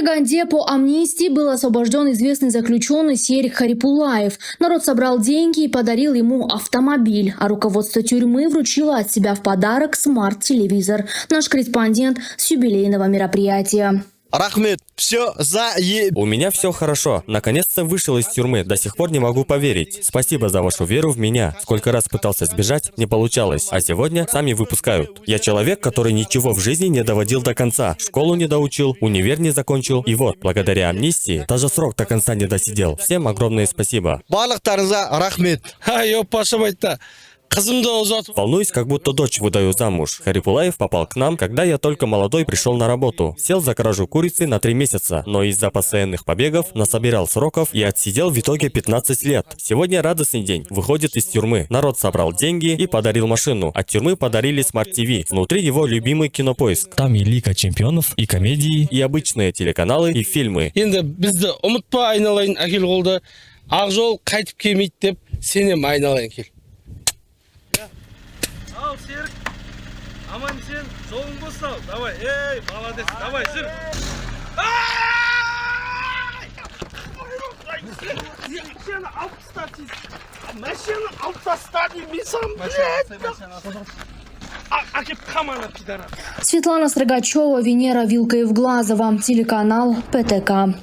Караганде по амнистии был освобожден известный заключенный Серик Харипулаев. Народ собрал деньги и подарил ему автомобиль, а руководство тюрьмы вручило от себя в подарок смарт-телевизор. Наш корреспондент с юбилейного мероприятия. Рахмет, все У меня все хорошо. Наконец-то вышел из тюрьмы. До сих пор не могу поверить. Спасибо за вашу веру в меня. Сколько раз пытался сбежать, не получалось. А сегодня сами выпускают. Я человек, который ничего в жизни не доводил до конца. Школу не доучил, универ не закончил. И вот, благодаря амнистии, даже срок до конца не досидел. Всем огромное спасибо. Барлықтарыңызға рахмет. Волнуюсь, как будто дочь выдаю замуж. Харипулаев попал к нам, когда я только молодой пришел на работу. Сел за кражу курицы на 3 месяца, но из-за постоянных побегов насобирал сроков и отсидел в итоге 15 лет. Сегодня радостный день. Выходит из тюрьмы. Народ собрал деньги и подарил машину. От тюрьмы подарили смарт-ТВ. Внутри его любимый Кинопоиск. Там и Лига чемпионов, и комедии, и обычные телеканалы, и фильмы. Серик, аман сен, жолың болсын. Давай, ей, молодец, давай, жүр. Машина алып тастады, мен саған Светлана Строгачева, Венера Вилкаев-Глазова, телеканал ПТК.